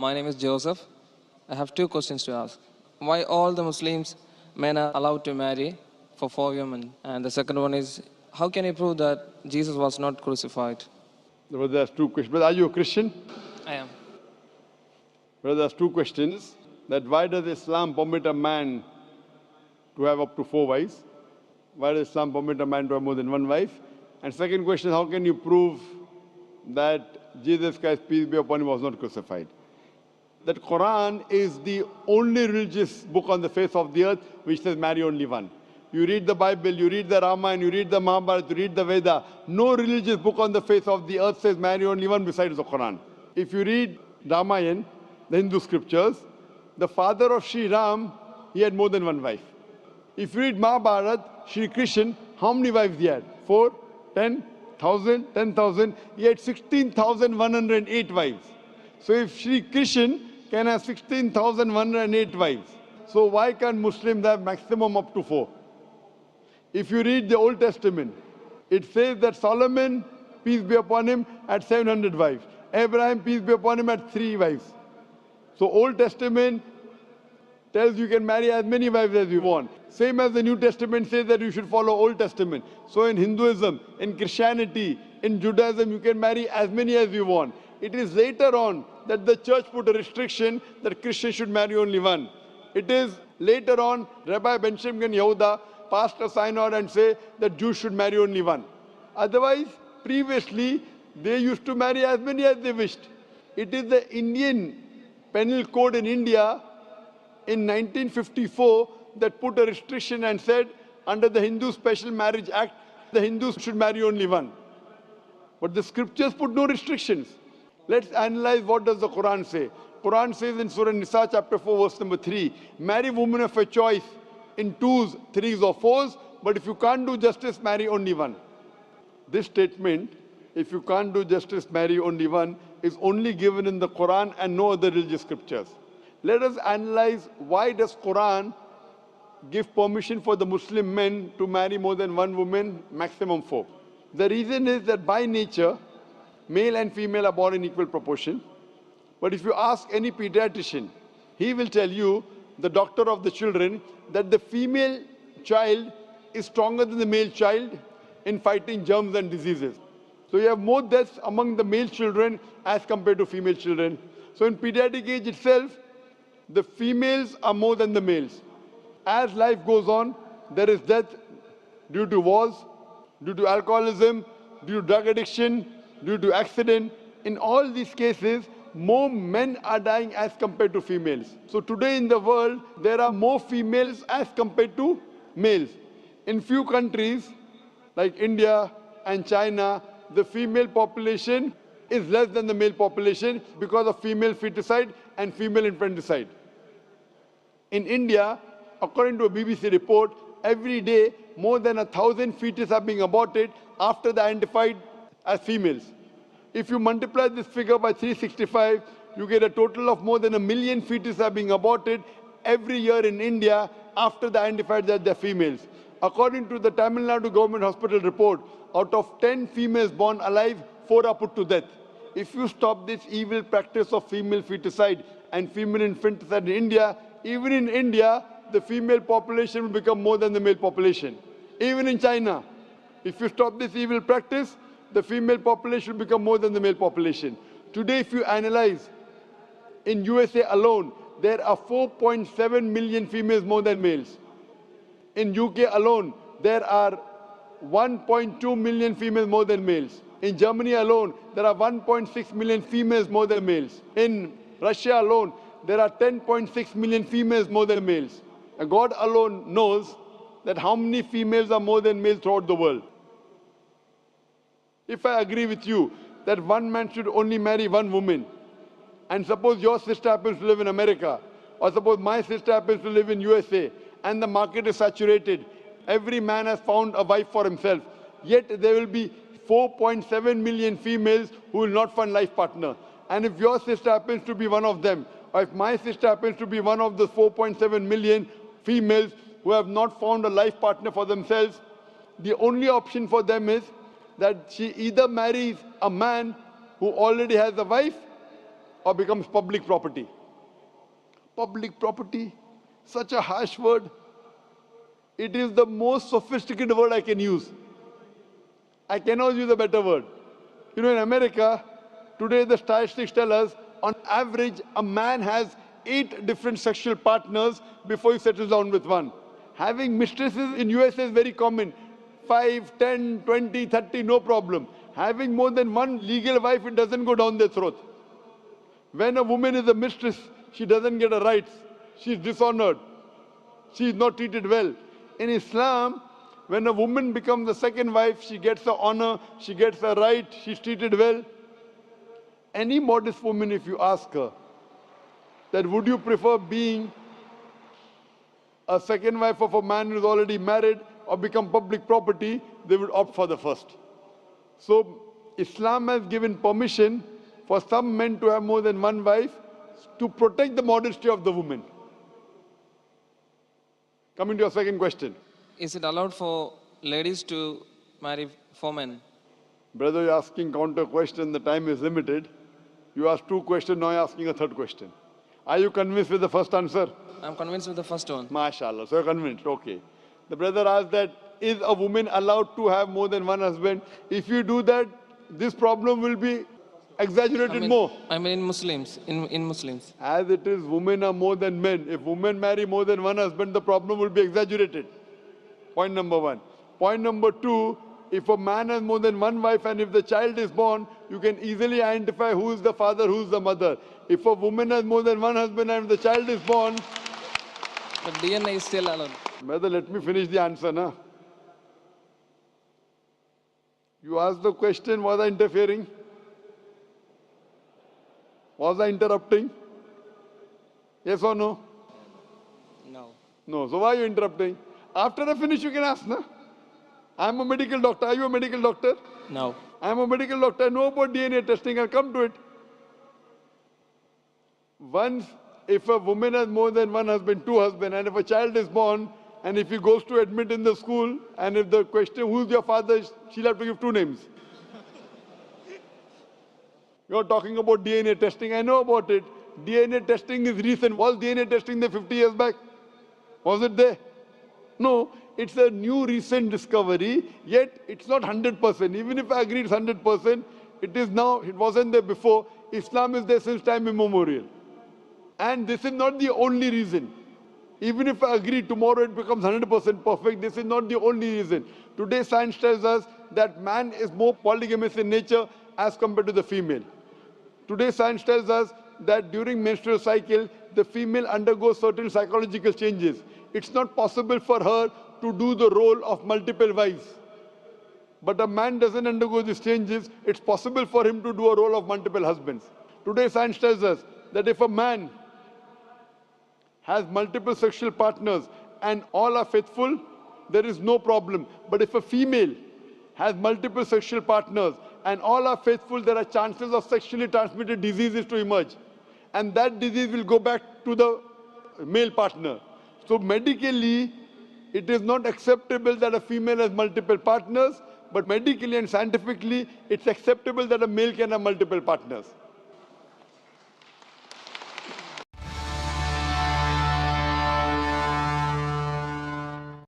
My name is Joseph. I have two questions to ask. Why all the Muslims men are allowed to marry for 4 women? And the second one is, how can you prove that Jesus was not crucified? Brother has two questions. Brother, are you a Christian? I am. Brother has two questions. That why does Islam permit a man to have up to 4 wives? Why does Islam permit a man to have more than one wife? And second question, how can you prove that Jesus Christ, peace be upon him, was not crucified? That Quran is the only religious book on the face of the earth which says marry only one. You read the Bible, you read the Ramayana, you read the Mahabharata, you read the Veda. No religious book on the face of the earth says marry only one besides the Quran. If you read Ramayana, the Hindu scriptures, the father of Sri Ram, he had more than one wife. If you read Mahabharata, Sri Krishna, how many wives he had? 4, 10,000, 10,000. He had 16,108 wives. So if Sri Krishna can have 16,108 wives, so why can't Muslims have maximum up to 4? If you read the Old Testament, it says that Solomon, peace be upon him, had 700 wives. Abraham, peace be upon him, had 3 wives. So Old Testament tells you can marry as many wives as you want. Same as the New Testament says that you should follow Old Testament. So in Hinduism, in Christianity, in Judaism, you can marry as many as you want. It is later on that the church put a restriction that Christians should marry only one. It is later on, Rabbi Benjamin Yehuda passed a synod and say that Jews should marry only one. Otherwise, previously, they used to marry as many as they wished. It is the Indian penal code in India in 1954 that put a restriction and said under the Hindu Special Marriage Act, the Hindus should marry only one. But the scriptures put no restrictions. Let's analyze what does the Quran say. Quran says in Surah Nisa chapter 4 verse number 3, marry women of your choice in 2s, 3s or 4s, but if you can't do justice, marry only one. This statement, if you can't do justice, marry only one, is only given in the Quran and no other religious scriptures. Let us analyze why does Quran give permission for the Muslim men to marry more than one woman, maximum 4. The reason is that by nature, male and female are born in equal proportion. But if you ask any pediatrician, he will tell you, the doctor of the children, that the female child is stronger than the male child in fighting germs and diseases. So you have more deaths among the male children as compared to female children. So in pediatric age itself, the females are more than the males. As life goes on, there is death due to wars, due to alcoholism, due to drug addiction, due to accident. In all these cases, more men are dying as compared to females. So today in the world, there are more females as compared to males. In few countries, like India and China, the female population is less than the male population because of female feticide and female infanticide. In India, according to a BBC report, every day more than 1,000 fetuses are being aborted after they are identified as females. If you multiply this figure by 365, you get a total of more than 1 million fetuses are being aborted every year in India after they are identified that they are females. According to the Tamil Nadu Government Hospital report, out of 10 females born alive, 4 are put to death. If you stop this evil practice of female feticide and female infanticide in India, even in India, the female population will become more than the male population. Even in China, if you stop this evil practice, the female population will become more than the male population. Today, if you analyze, in USA alone, there are 4.7 million females more than males. In UK alone, there are 1.2 million females more than males. In Germany alone, there are 1.6 million females more than males. In Russia alone, there are 10.6 million females more than males. And God alone knows that how many females are more than males throughout the world. If I agree with you that one man should only marry one woman, and suppose your sister happens to live in America, or suppose my sister happens to live in USA, and the market is saturated, every man has found a wife for himself, yet there will be 4.7 million females who will not find life partner. And if your sister happens to be one of them, or if my sister happens to be one of the 4.7 million females who have not found a life partner for themselves, the only option for them is that she either marries a man who already has a wife, or becomes public property. Public property, such a harsh word. It is the most sophisticated word I can use. I cannot use a better word. You know, in America, today the statistics tell us, on average, a man has 8 different sexual partners before he settles down with one. Having mistresses in US is very common. 5, 10, 20, 30, no problem. Having more than one legal wife, it doesn't go down their throat. When a woman is a mistress, she doesn't get her rights. She's dishonored. She is not treated well. In Islam, when a woman becomes the second wife, she gets her honor, she gets her right, she's treated well. Any modest woman, if you ask her, that would you prefer being a second wife of a man who's already married or become public property, they would opt for the first. So Islam has given permission for some men to have more than one wife to protect the modesty of the woman. Coming to your second question. Is it allowed for ladies to marry 4 men? Brother, you're asking counter question, the time is limited. You asked 2 questions, now you're asking a 3rd question. Are you convinced with the first answer? I'm convinced with the first one. MashaAllah, so you're convinced, okay. The brother asked that, is a woman allowed to have more than one husband? If you do that, this problem will be exaggerated more. I mean in Muslims, in Muslims. As it is, women are more than men. If women marry more than one husband, the problem will be exaggerated. Point number 1. Point number 2, if a man has more than one wife and if the child is born, you can easily identify who is the father, who is the mother. If a woman has more than one husband and the child is born... But DNA is still allowed. Brother, let me finish the answer, na? You asked the question, was I interfering? Was I interrupting? Yes or no? No. No. So why are you interrupting? After I finish, you can ask, na? I'm a medical doctor. Are you a medical doctor? No. I'm a medical doctor. I know about DNA testing. I'll come to it. Once, if a woman has more than one husband, 2 husbands, and if a child is born, and if he goes to admit in the school, and if the question, who's your father, she'll have to give 2 names. You're talking about DNA testing. I know about it. DNA testing is recent. Was DNA testing there 50 years back? Was it there? No. It's a new recent discovery, yet it's not 100%. Even if I agree it's 100%, it is now, it wasn't there before. Islam is there since time immemorial. And this is not the only reason. Even if I agree tomorrow it becomes 100% perfect, this is not the only reason. Today science tells us that man is more polygamous in nature as compared to the female. Today science tells us that during menstrual cycle, the female undergoes certain psychological changes. It's not possible for her to do the role of multiple wives. But a man doesn't undergo these changes. It's possible for him to do a role of multiple husbands. Today science tells us that if a man has multiple sexual partners and all are faithful, there is no problem. But if a female has multiple sexual partners and all are faithful, there are chances of sexually transmitted diseases to emerge. And that disease will go back to the male partner. So medically, it is not acceptable that a female has multiple partners, but medically and scientifically, it's acceptable that a male can have multiple partners.